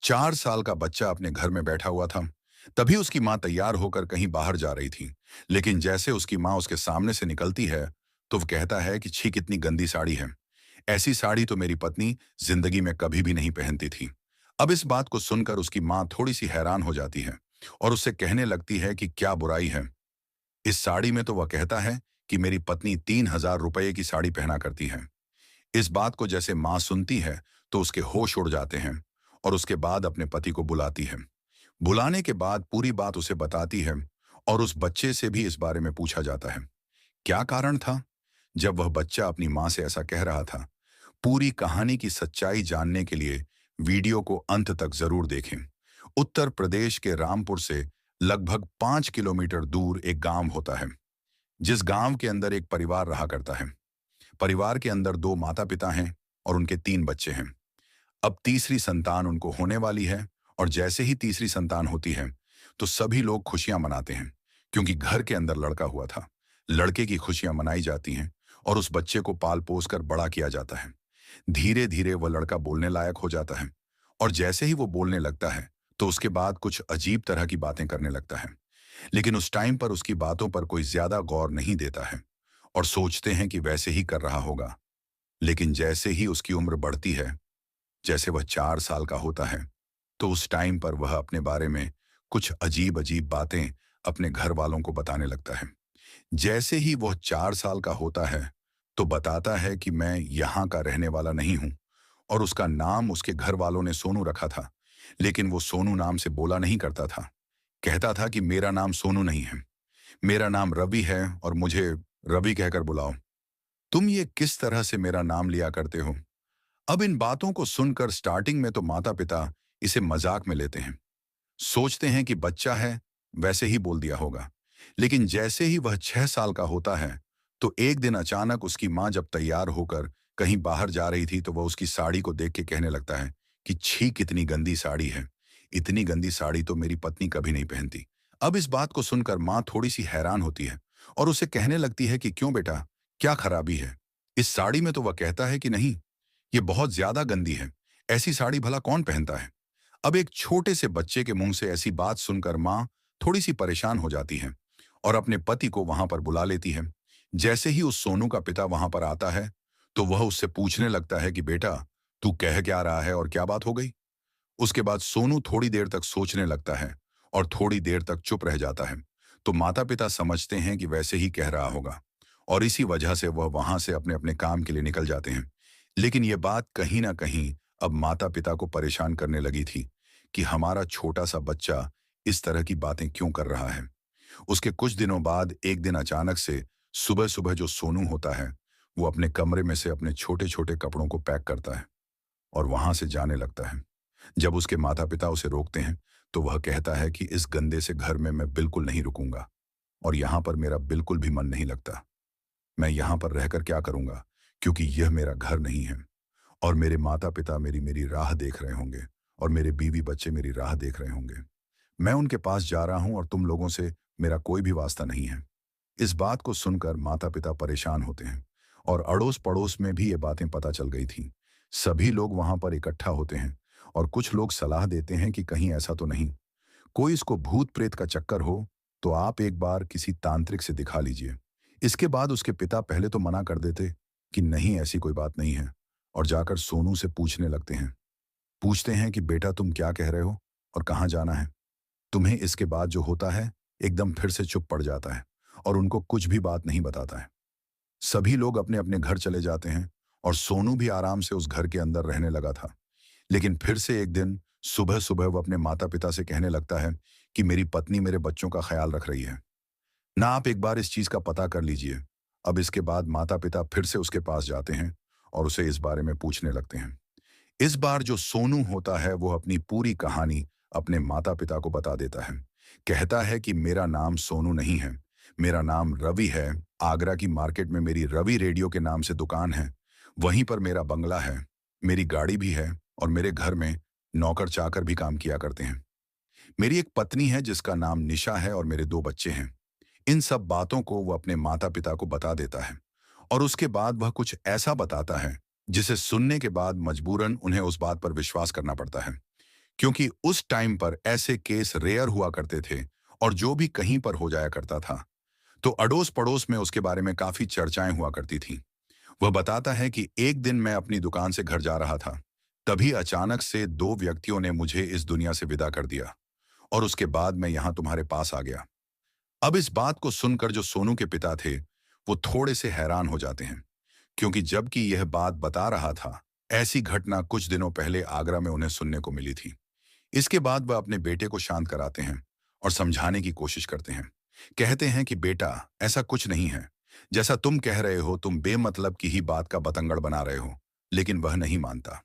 4 साल का बच्चा अपने घर में बैठा हुआ था। तभी उसकी माँ तैयार होकर कहीं बाहर जा रही थी। लेकिन जैसे उसकी माँ उसके सामने से निकलती है, तो वो कहता है कि छी कितनी गंदी साड़ी है। ऐसी साड़ी तो मेरी पत्नी जिंदगी में कभी भी नहीं पहनती थी। अब इस बात को सुनकर उसकी माँ थोड़ी सी हैरान हो जाती है और उससे कहने लगती है कि क्या बुराई है इस साड़ी में। तो वह कहता है कि मेरी पत्नी 3,000 रुपये की साड़ी पहना करती है। इस बात को जैसे माँ सुनती है, तो उसके होश उड़ जाते हैं और उसके बाद अपने पति को बुलाती है। बुलाने के बाद पूरी बात उसे बताती है और उस बच्चे से भी इस बारे में पूछा जाता है क्या कारण था जब वह बच्चा अपनी माँ से ऐसा कह रहा था। पूरी कहानी की सच्चाई जानने के लिए वीडियो को अंत तक जरूर देखें। उत्तर प्रदेश के रामपुर से लगभग 5 किलोमीटर दूर एक गांव होता है, जिस गांव के अंदर एक परिवार रहा करता है। परिवार के अंदर दो माता पिता हैं और उनके 3 बच्चे हैं। अब तीसरी संतान उनको होने वाली है और जैसे ही तीसरी संतान होती है, तो सभी लोग खुशियां मनाते हैं क्योंकि घर के अंदर लड़का हुआ था। लड़के की खुशियां मनाई जाती हैं और उस बच्चे को पाल पोस कर बड़ा किया जाता है। धीरे धीरे वह लड़का बोलने लायक हो जाता है और जैसे ही वो बोलने लगता है, तो उसके बाद कुछ अजीब तरह की बातें करने लगता है। लेकिन उस टाइम पर उसकी बातों पर कोई ज्यादा गौर नहीं देता है और सोचते हैं कि वैसे ही कर रहा होगा। लेकिन जैसे ही उसकी उम्र बढ़ती है, जैसे वह 4 साल का होता है, तो उस टाइम पर वह अपने बारे में कुछ अजीब अजीब बातें अपने घर वालों को बताने लगता है। जैसे ही वह 4 साल का होता है, तो बताता है कि मैं यहाँ का रहने वाला नहीं हूँ और उसका नाम उसके घर वालों ने सोनू रखा था। लेकिन वो सोनू नाम से बोला नहीं करता था। कहता था कि मेरा नाम सोनू नहीं है, मेरा नाम रवि है और मुझे रवि कहकर बुलाओ। तुम ये किस तरह से मेरा नाम लिया करते हो। अब इन बातों को सुनकर स्टार्टिंग में तो माता पिता इसे मजाक में लेते हैं, सोचते हैं कि बच्चा है, वैसे ही बोल दिया होगा। लेकिन जैसे ही वह 6 साल का होता है, तो एक दिन अचानक उसकी माँ जब तैयार होकर कहीं बाहर जा रही थी, तो वह उसकी साड़ी को देख के कहने लगता है कि छी कितनी गंदी साड़ी है। इतनी गंदी साड़ी तो मेरी पत्नी कभी नहीं पहनती। अब इस बात को सुनकर माँ थोड़ी सी हैरान होती है और उसे कहने लगती है कि क्यों बेटा, क्या खराबी है इस साड़ी में। तो वह कहता है कि नहीं, ये बहुत ज्यादा गंदी है, ऐसी साड़ी भला कौन पहनता है। अब एक छोटे से बच्चे के मुंह से ऐसी बात सुनकर माँ थोड़ी सी परेशान हो जाती है और अपने पति को वहां पर बुला लेती है। जैसे ही उस सोनू का पिता वहां पर आता है, तो वह उससे पूछने लगता है कि बेटा, तू कह क्या रहा है और क्या बात हो गई। उसके बाद सोनू थोड़ी देर तक सोचने लगता है और थोड़ी देर तक चुप रह जाता है। तो माता पिता समझते हैं कि वैसे ही कह रहा होगा और इसी वजह से वह वहां से अपने अपने काम के लिए निकल जाते हैं। लेकिन यह बात कहीं ना कहीं अब माता पिता को परेशान करने लगी थी कि हमारा छोटा सा बच्चा इस तरह की बातें क्यों कर रहा है। उसके कुछ दिनों बाद एक दिन अचानक से सुबह सुबह जो सोनू होता है, वो अपने कमरे में से अपने छोटे छोटे कपड़ों को पैक करता है और वहां से जाने लगता है। जब उसके माता पिता उसे रोकते हैं, तो वह कहता है कि इस गंदे से घर में मैं बिल्कुल नहीं रुकूंगा और यहाँ पर मेरा बिल्कुल भी मन नहीं लगता। मैं यहाँ पर रहकर क्या करूंगा, क्योंकि यह मेरा घर नहीं है और मेरे माता पिता मेरी मेरी राह देख रहे होंगे और मेरे बीवी बच्चे मेरी राह देख रहे होंगे। मैं उनके पास जा रहा हूं और तुम लोगों से मेरा कोई भी वास्ता नहीं है। इस बात को सुनकर माता पिता परेशान होते हैं और अड़ोस पड़ोस में भी ये बातें पता चल गई थी। सभी लोग वहां पर इकट्ठा होते हैं और कुछ लोग सलाह देते हैं कि कहीं ऐसा तो नहीं, कोई इसको भूत प्रेत का चक्कर हो, तो आप एक बार किसी तांत्रिक से दिखा लीजिए। इसके बाद उसके पिता पहले तो मना कर देते कि नहीं, ऐसी कोई बात नहीं है, और जाकर सोनू से पूछने लगते हैं। पूछते हैं कि बेटा तुम क्या कह रहे हो और कहाँ जाना है। तुम्हें इसके बाद जो होता है, एकदम फिर से चुप पड़ जाता है और उनको कुछ भी बात नहीं बताता है। सभी लोग अपने अपने घर चले जाते हैं और सोनू भी आराम से उस घर के अंदर रहने लगा था। लेकिन फिर से एक दिन सुबह सुबह वो अपने माता पिता से कहने लगता है कि मेरी पत्नी मेरे बच्चों का ख्याल रख रही है, ना आप एक बार इस चीज का पता कर लीजिए। अब इसके बाद माता पिता फिर से उसके पास जाते हैं और उसे इस बारे में पूछने लगते हैं। इस बार जो सोनू होता है, वो अपनी पूरी कहानी अपने माता पिता को बता देता है। कहता है कि मेरा नाम सोनू नहीं है, मेरा नाम रवि है। आगरा की मार्केट में मेरी रवि रेडियो के नाम से दुकान है, वहीं पर मेरा बंगला है, मेरी गाड़ी भी है और मेरे घर में नौकर चाकर भी काम किया करते हैं। मेरी एक पत्नी है जिसका नाम निशा है और मेरे 2 बच्चे हैं। इन सब बातों को वो अपने माता पिता को बता देता है और उसके बाद वह कुछ ऐसा बताता है जिसे सुनने के बाद मजबूरन उन्हें उस बात पर विश्वास करना पड़ता है, क्योंकि उस टाइम पर ऐसे केस रेयर हुआ करते थे और जो भी कहीं पर हो जाया करता था तो अड़ोस पड़ोस में उसके बारे में काफी चर्चाएं हुआ करती थी। वह बताता है कि एक दिन मैं अपनी दुकान से घर जा रहा था, तभी अचानक से दो व्यक्तियों ने मुझे इस दुनिया से विदा कर दिया और उसके बाद मैं यहाँ तुम्हारे पास आ गया। अब इस बात को सुनकर जो सोनू के पिता थे वो थोड़े से हैरान हो जाते हैं, क्योंकि जबकि यह बात बता रहा था ऐसी घटना कुछ दिनों पहले आगरा में उन्हें सुनने को मिली थी। इसके बाद वह अपने बेटे को शांत कराते हैं और समझाने की कोशिश करते हैं। कहते हैं कि बेटा, ऐसा कुछ नहीं है, जैसा तुम कह रहे हो तुम बेमतलब की ही बात का बतंगड़ बना रहे हो। लेकिन वह नहीं मानता।